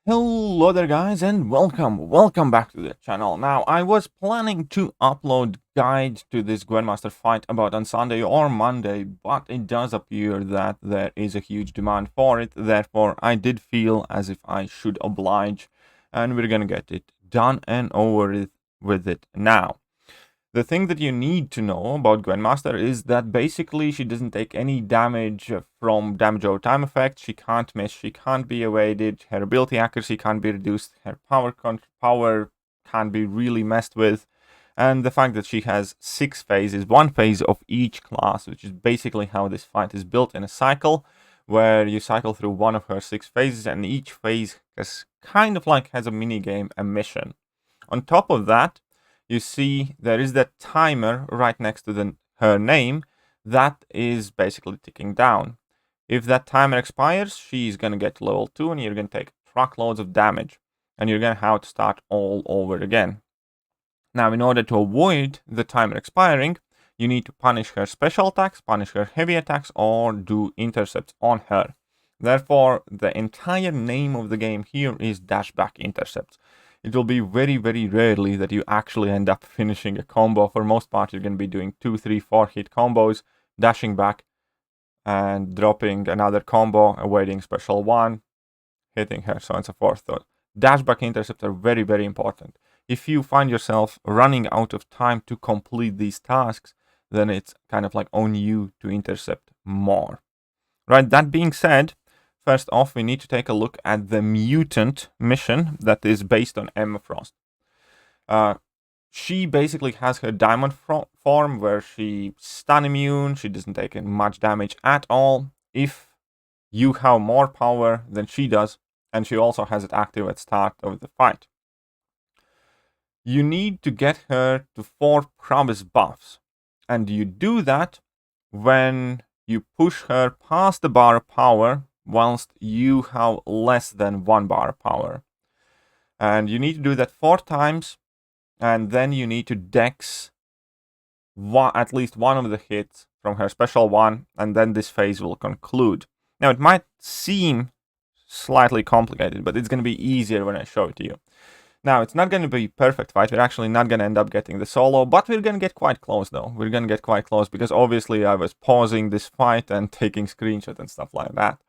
Hello there guys and welcome back to the channel. Now I was planning to upload guide to this Gwenmaster fight about on Sunday or Monday, but it does appear that there is a huge demand for it. Therefore I did feel as if I should oblige, and we're gonna get it done and over with it now. The thing that you need to know about Gwenmaster is that basically she doesn't take any damage from damage over time effect. She can't miss, she can't be evaded, her ability accuracy can't be reduced, her power can't be really messed with, and the fact that she has 6 phases, 1 phase of each class, which is basically how this fight is built in a cycle, where you cycle through one of her 6 phases, and each phase has kind of like has a mini game, a mission. On top of that, you see there is that timer right next to her name that is basically ticking down. If that timer expires, she's gonna get level 2 and you're gonna take truckloads of damage, and you're gonna have to start all over again. Now, in order to avoid the timer expiring, you need to punish her special attacks, punish her heavy attacks, or do intercepts on her. Therefore, the entire name of the game here is dashback intercepts. It will be very, very rarely that you actually end up finishing a combo. For most part, you're going to be doing 2, 3, 4 hit combos, dashing back and dropping another combo, awaiting special one, hitting her, so on and so forth. So dashback intercepts are very, very important. If you find yourself running out of time to complete these tasks, then it's kind of like on you to intercept more. Right, that being said, first off, we need to take a look at the mutant mission that is based on Emma Frost. She basically has her diamond form where she's stun immune, she doesn't take much damage at all. If you have more power than she does, and she also has it active at start of the fight. You need to get her to 4 prowess buffs, and you do that when you push her past the bar of power whilst you have less than 1 bar of power. And you need to do that 4 times, and then you need to dex at least one of the hits from her special one, and then this phase will conclude. Now, it might seem slightly complicated, but it's going to be easier when I show it to you. Now, it's not going to be perfect fight. We're actually not going to end up getting the solo, but we're going to get quite close, though. We're going to get quite close, because obviously I was pausing this fight and taking screenshots and stuff like that.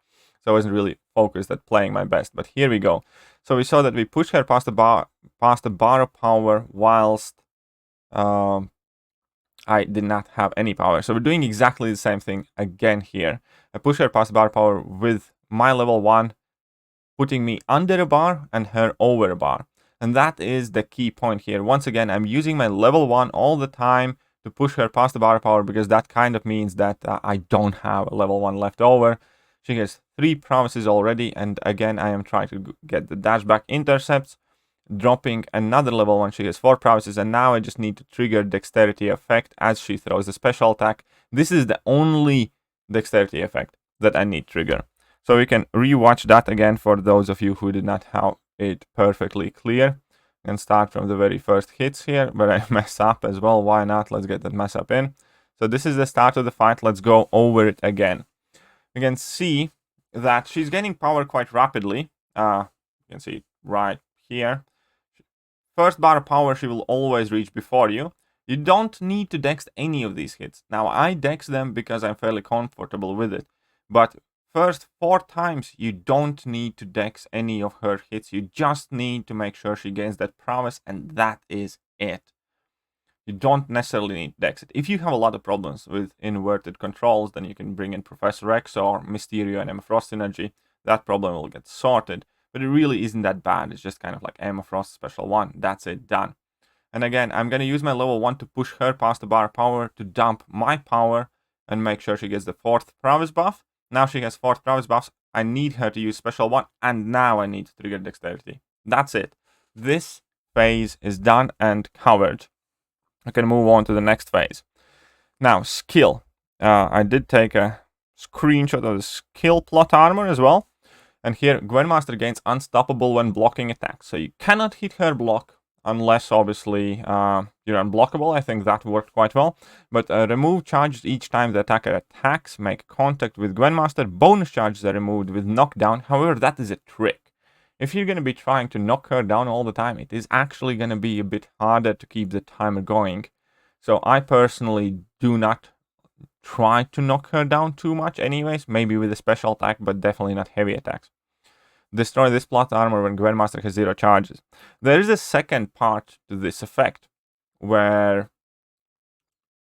So I wasn't really focused at playing my best, but here we go. So we saw that we pushed her past the bar of power whilst I did not have any power. So we're doing exactly the same thing again here. I push her past the bar of power with my level 1, putting me under a bar and her over a bar. And that is the key point here. Once again, I'm using my level 1 all the time to push her past the bar of power, because that kind of means that I don't have a level 1 left over. She has 3 promises already, and again, I am trying to get the dashback intercepts, dropping another level 1. She has 4 promises, and now I just need to trigger dexterity effect as she throws the special attack. This is the only dexterity effect that I need to trigger. So we can rewatch that again for those of you who did not have it perfectly clear, and start from the very first hits here, but I mess up as well. Why not? Let's get that mess up in. So this is the start of the fight. Let's go over it again. You can see that she's gaining power quite rapidly. You can see it right here. First bar of power she will always reach before you. You don't need to dex any of these hits. Now I dex them because I'm fairly comfortable with it, but first 4 times you don't need to dex any of her hits. You just need to make sure she gains that prowess, and that is it. You don't necessarily need to dex it. If you have a lot of problems with inverted controls, then you can bring in Professor X or Mysterio and Emma Frost synergy. That problem will get sorted, but it really isn't that bad. It's just kind of like Emma Frost special 1. That's it, done. And again, I'm going to use my level 1 to push her past the bar of power to dump my power and make sure she gets the 4th prowess buff. Now she has 4th prowess buffs. I need her to use special 1, and now I need to trigger dexterity. That's it. This phase is done and covered. I can move on to the next phase. Now, skill. I did take a screenshot of the skill plot armor as well. And here, Gwenmaster gains unstoppable when blocking attacks. So you cannot hit her block unless, obviously, you're unblockable. I think that worked quite well. But remove charges each time the attacker attacks make contact with Gwenmaster. Bonus charges are removed with knockdown. However, that is a trick. if you're going to be trying to knock her down all the time, it is actually going to be a bit harder to keep the timer going. So I personally do not try to knock her down too much anyways, maybe with a special attack, but definitely not heavy attacks. Destroy this plot armor when Gwenmaster has 0 charges. There is a second part to this effect, where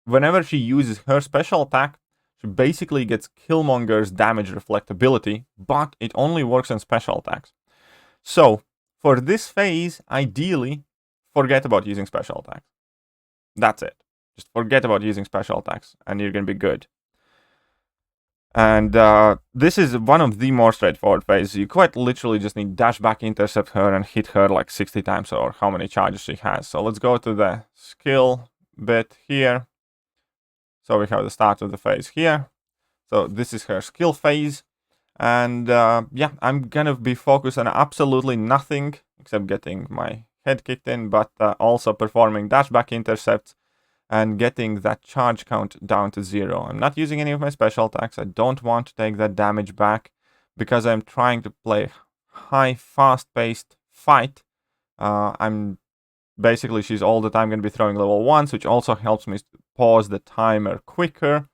whenever she uses her special attack, she basically gets Killmonger's damage reflectability, but it only works on special attacks. So, for this phase, ideally, forget about using special attacks. That's it. Just forget about using special attacks, and you're going to be good. And this is one of the more straightforward phases. You quite literally just need dash back, intercept her, and hit her like 60 times, or how many charges she has. So let's go to the skill bit here. So we have the start of the phase here. So this is her skill phase. And yeah, I'm going to be focused on absolutely nothing except getting my head kicked in, but also performing dash back intercepts and getting that charge count down to 0. I'm not using any of my special attacks. I don't want to take that damage back because I'm trying to play high, fast-paced fight. I'm basically, she's all the time going to be throwing level 1s, which also helps me pause the timer quicker.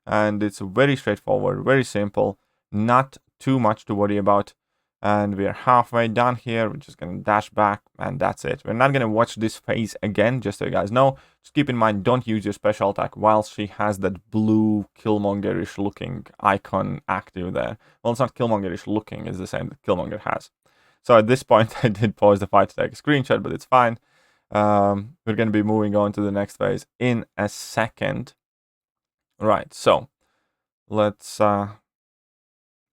And it's very straightforward, very simple, not too much to worry about. And we're halfway done here. We're just going to dash back, and that's it. We're not going to watch this phase again, just so you guys know. Just keep in mind, don't use your special attack while she has that blue Killmonger-ish looking icon active there. Well, it's not Killmonger-ish looking, it's the same that Killmonger has. So at this point, I did pause the fight to take a screenshot, but it's fine. We're going to be moving on to the next phase in a second. Right, so let's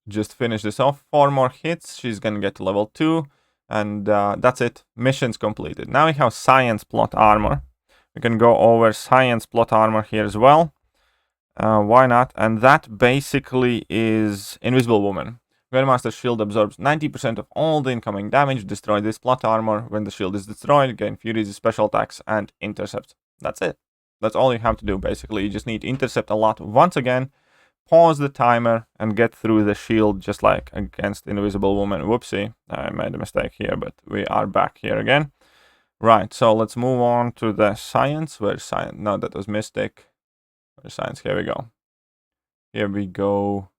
just finish this off. 4 more hits, she's gonna get to level 2, and that's it. Mission's completed. Now we have science plot armor. We can go over science plot armor here as well. Why not? And that basically is Invisible Woman. Gwenmaster's shield absorbs 90% of all the incoming damage. Destroy this plot armor. When the shield is destroyed, gain Fury's special attacks and intercept. That's it. That's all you have to do, basically. You just need to intercept a lot once again, pause the timer, and get through the shield just like against Invisible Woman. Whoopsie, I made a mistake here, but we are back here again. Right, so let's move on to the science. Where's science? No, that was Mystic. Where's science? Here we go. Here we go.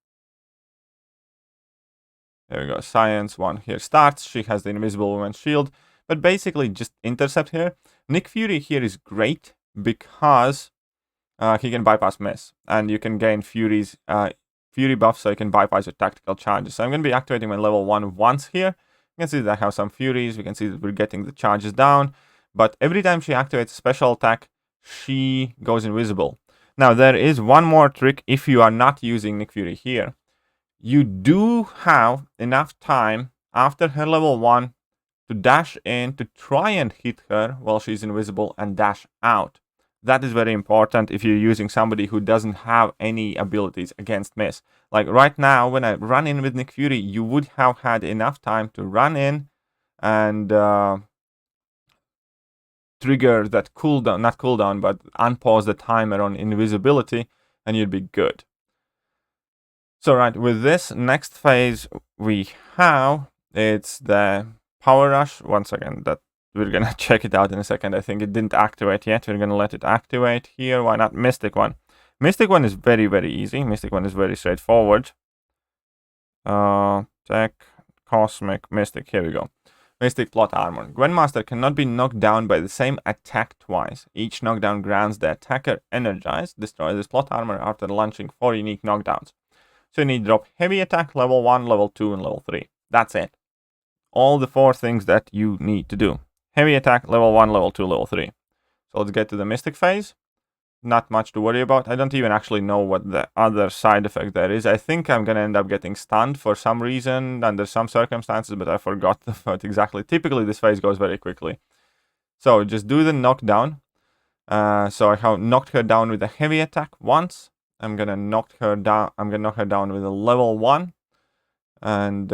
There we go. Science 1 here starts. She has the Invisible Woman shield, but basically just intercept here. Nick Fury here is great because he can bypass miss, and you can gain Fury's Fury buff, so you can bypass your tactical charges. So I'm going to be activating my level 1 once here. You can see that I have some Furies. We can see that we're getting the charges down, but every time she activates a special attack, she goes invisible. Now, there is one more trick if you are not using Nick Fury here. You do have enough time after her level 1 to dash in to try and hit her while she's invisible and dash out. That is very important if you're using somebody who doesn't have any abilities against miss. Like right now, when I run in with Nick Fury, you would have had enough time to run in and trigger that cooldown, not cooldown, but unpause the timer on invisibility, and you'd be good. So right, with this next phase we have, it's the power rush. Once again, that we're gonna check it out in a second. I think it didn't activate yet. We're gonna let it activate here. Why not Mystic One? Mystic One is very, very easy. Mystic One is very straightforward. Tech, Cosmic, Mystic. Here we go. Mystic Plot Armor. Gwenmaster cannot be knocked down by the same attack twice. Each knockdown grants the attacker energized. Destroy this plot armor after launching 4 unique knockdowns. So you need to drop heavy attack, level 1, level 2, and level 3. That's it. All the 4 things that you need to do. Heavy attack, level 1, level 2, level 3. So let's get to the Mystic phase. Not much to worry about. I don't even actually know what the other side effect there is. I think I'm going to end up getting stunned for some reason under some circumstances, but I forgot what exactly. Typically, this phase goes very quickly. So just do the knockdown. So I have knocked her down with a heavy attack once. I'm going to knock her down. I'm going to knock her down with a level 1. And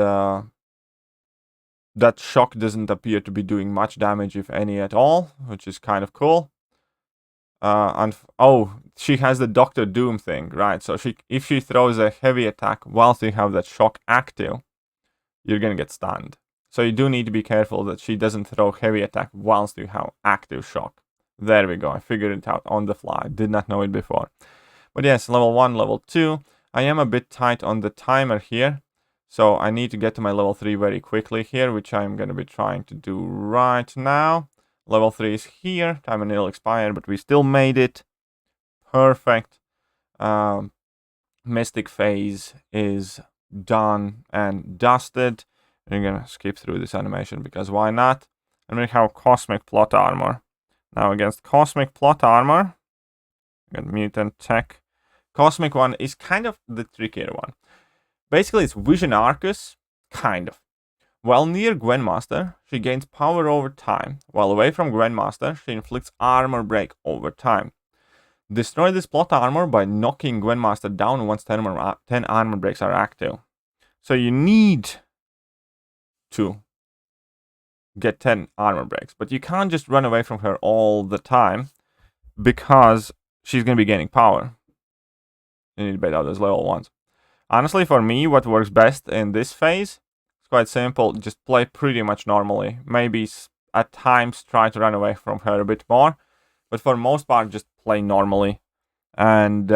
that shock doesn't appear to be doing much damage, if any at all, which is kind of cool. Oh, she has the Doctor Doom thing, right? So if she throws a heavy attack whilst you have that shock active, you're gonna get stunned. So you do need to be careful that she doesn't throw heavy attack whilst you have active shock. There we go. I figured it out on the fly. Did not know it before. But yes, level 1, level 2. I am a bit tight on the timer here. So I need to get to my level 3 very quickly here, which I'm going to be trying to do right now. Level 3 is here. Timer nearly expired, but we still made it. Perfect. Mystic phase is done and dusted. We're going to skip through this animation because why not? And we have Cosmic Plot Armor. Now against Cosmic Plot Armor, we got Mutant Tech. Cosmic one is kind of the trickier one. Basically, it's Vision Arcus, kind of. While near Gwenmaster, she gains power over time. While away from Gwenmaster, she inflicts armor break over time. Destroy this plot armor by knocking Gwenmaster down once 10 armor breaks are active. So you need to get 10 armor breaks, but you can't just run away from her all the time because she's going to be gaining power. You need to bait out those level 1s. Honestly, for me, what works best in this phase is quite simple. Just play pretty much normally. Maybe at times try to run away from her a bit more, but for most part, just play normally. And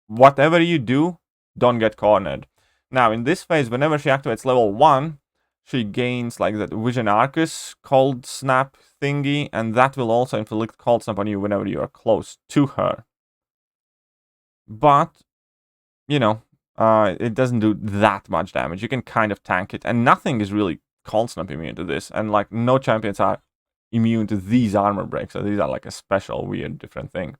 whatever you do, don't get cornered. Now, in this phase, whenever she activates level 1, she gains like that Vision Arcus Cold Snap thingy, and that will also inflict Cold Snap on you whenever you are close to her. But, you know, it doesn't do that much damage. You can kind of tank it, and nothing is really Cold Snap immune to this, and like no champions are immune to these armor breaks, so these are like a special, weird, different thing.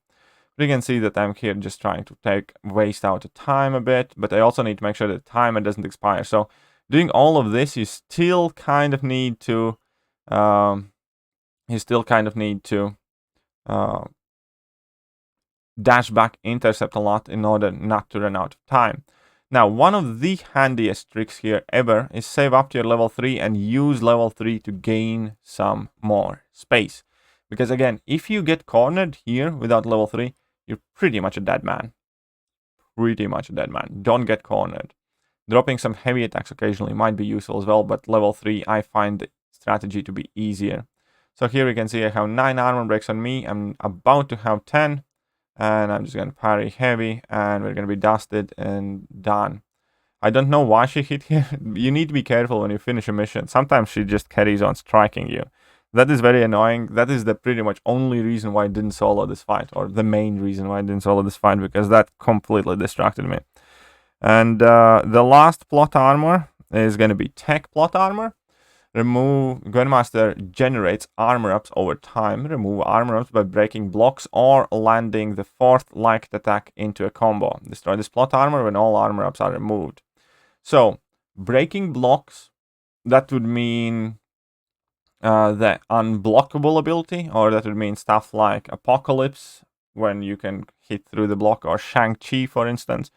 But you can see that I'm here just trying to waste out the time a bit, but I also need to make sure that the timer doesn't expire. So doing all of this, you still kind of need to, dash back, intercept a lot in order not to run out of time. Now, one of the handiest tricks here ever is save up to your level 3 and use level 3 to gain some more space. Because again, if you get cornered here without level 3, you're pretty much a dead man. Pretty much a dead man. Don't get cornered. Dropping some heavy attacks occasionally might be useful as well, but level 3, I find the strategy to be easier. So here we can see I have 9 armor breaks on me. I'm about to have 10. And I'm just going to parry heavy, and we're going to be dusted and done. I don't know why she hit here. You need to be careful when you finish a mission. Sometimes she just carries on striking you. That is very annoying. That is the pretty much only reason why I didn't solo this fight, or the main reason why I didn't solo this fight, because that completely distracted me. And the last plot armor is going to be Tech Plot Armor. Gwenmaster generates armor ups over time. Remove armor ups by breaking blocks or landing the 4th liked attack into a combo. Destroy this plot armor when all armor ups are removed. So, breaking blocks, that would mean the unblockable ability, or that would mean stuff like Apocalypse, when you can hit through the block, or Shang-Chi, for instance.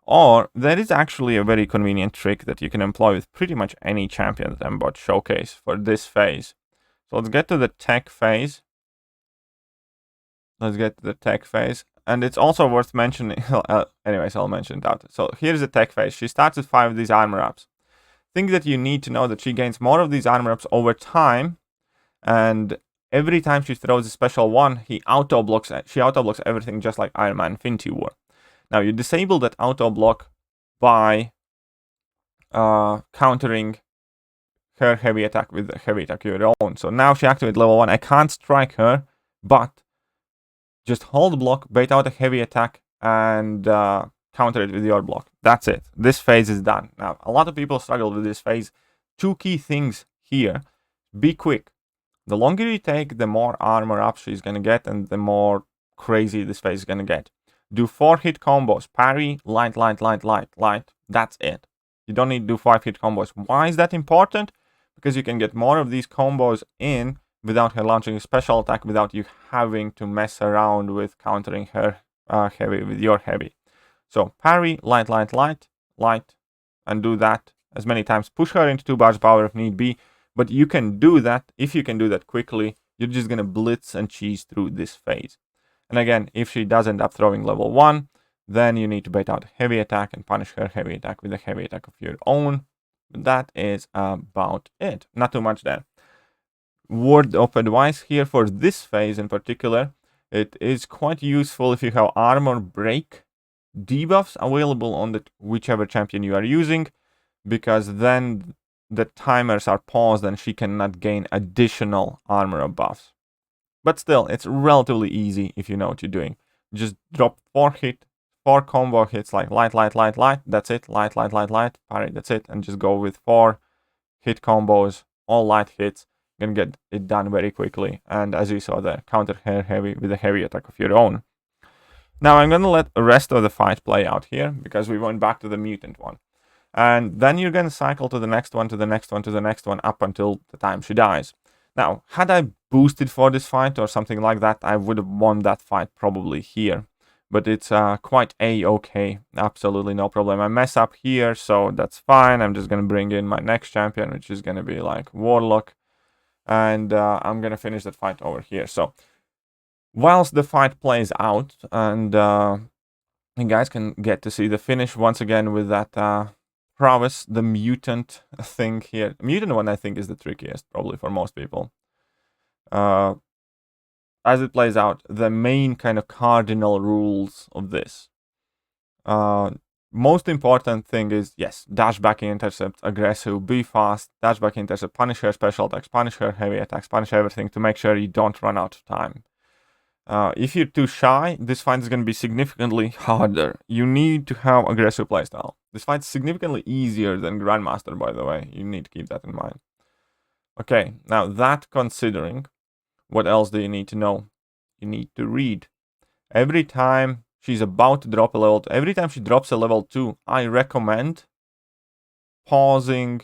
Or there is actually a very convenient trick that you can employ with pretty much any champion that I'm about to showcase for this phase. So let's get to the tech phase. And it's also worth mentioning, anyways, I'll mention that. So here's the tech phase. She starts with 5 of these armor ups. Think that you need to know that she gains more of these armor ups over time. And every time she throws a special one, she auto-blocks everything just like Iron Man Infinity War. Now, you disable that auto block by countering her heavy attack with the heavy attack of your own. So now she activates level 1. I can't strike her, but just hold block, bait out a heavy attack, and counter it with your block. That's it. This phase is done. Now, a lot of people struggle with this phase. 2 key things here. Be quick. The longer you take, the more armor up she's going to get, and the more crazy this phase is going to get. Do 4-hit combos. Parry, light. That's it. You don't need to do 5-hit combos. Why is that important? Because you can get more of these combos in without her launching a special attack, without you having to mess around with countering her heavy with your heavy. So parry, light, and do that as many times. Push her into 2 bars power if need be. But you can do that. If you can do that quickly, you're just going to blitz and cheese through this phase. And again, if she does end up throwing level 1, then you need to bait out a heavy attack and punish her heavy attack with a heavy attack of your own. that is about it. Not too much there. Word of advice here for this phase in particular, it is quite useful if you have armor break debuffs available on the whichever champion you are using, because then the timers are paused and she cannot gain additional armor buffs. But still, it's relatively easy if you know what you're doing. Just drop 4 combo hits, like light, that's it, light, parry, that's it, and just go with 4 hit combos, all light hits. You're gonna get it done very quickly, and as you saw there, counter her heavy with a heavy attack of your own. Now I'm gonna let the rest of the fight play out here, because we went back to the mutant one. And then you're gonna cycle to the next one, to the next one, to the next one, up until the time she dies. Now, had I boosted for this fight or something like that, I would have won that fight probably here. But it's quite a-okay, absolutely no problem. I mess up here, so that's fine. I'm just gonna bring in my next champion, which is gonna be like Warlock. And I'm gonna finish that fight over here. So, whilst the fight plays out, and you guys can get to see the finish once again with that prowess, the mutant thing here. Mutant one, I think, is the trickiest, probably for most people. As it plays out, the main kind of cardinal rules of this. Most important thing is, yes, dash back, intercept, aggressive, be fast, dash back, intercept, punish her special attacks, punish her heavy attacks, punish everything to make sure you don't run out of time. If you're too shy, this fight is going to be significantly harder. You need to have aggressive playstyle. This fight's significantly easier than Grandmaster, by the way. You need to keep that in mind. Okay, now that considering, what else do you need to know? You need to read. Every time she's about to drop a level 2, every time she drops a level 2, I recommend pausing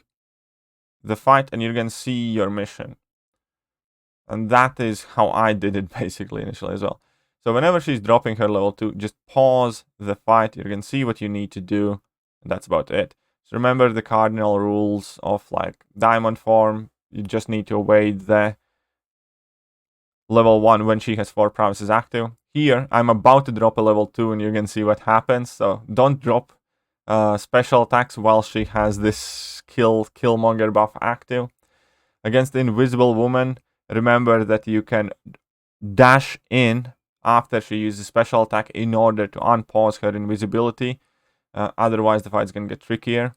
the fight and you're going to see your mission. And that is how I did it basically initially as well. So whenever she's dropping her level 2, just pause the fight. You can see what you need to do. And that's about it. So remember the cardinal rules of like diamond form. You just need to await the level 1 when she has 4 promises active. Here, I'm about to drop a level 2 and you can see what happens. So don't drop special attacks while she has this Killmonger buff active. Against the Invisible Woman, remember that you can dash in after she uses special attack in order to unpause her invisibility. Otherwise, the fight's gonna get trickier.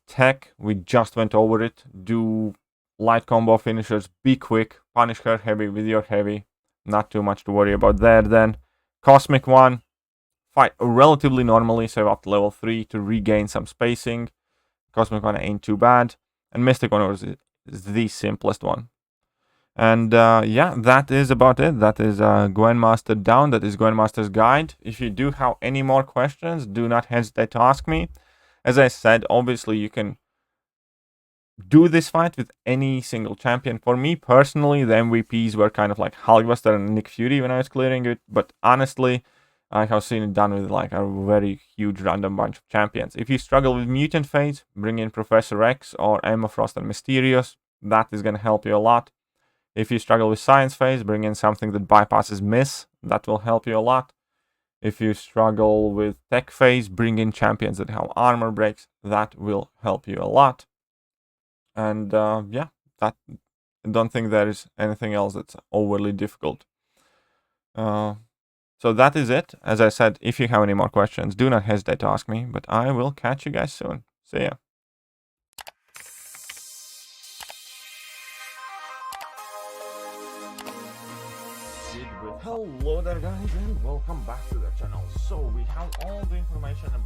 Tech, we just went over it. Do light combo finishers, be quick, punish her heavy with your heavy. Not too much to worry about there then. Cosmic one, fight relatively normally, save up to level 3 to regain some spacing. Cosmic one ain't too bad. And Mystic one is the simplest one. And yeah, that is about it. That is Gwenmaster down. That is Gwenmaster's guide. If you do have any more questions, do not hesitate to ask me. As I said, obviously you can do this fight with any single champion. For me personally, the MVPs were kind of like Hulkbuster and Nick Fury when I was clearing it. But honestly, I have seen it done with like a very huge random bunch of champions. If you struggle with Mutant Phase, bring in Professor X or Emma Frost and Mysterious. That is going to help you a lot. If you struggle with Science Phase, bring in something that bypasses Miss. That will help you a lot. If you struggle with Tech Phase, bring in champions that have armor breaks. That will help you a lot. And yeah, I don't think there is anything else that's overly difficult. So that is it. As I said, if you have any more questions, do not hesitate to ask me. But I will catch you guys soon. See ya. Hello there guys and welcome back to the channel. So we have all the information about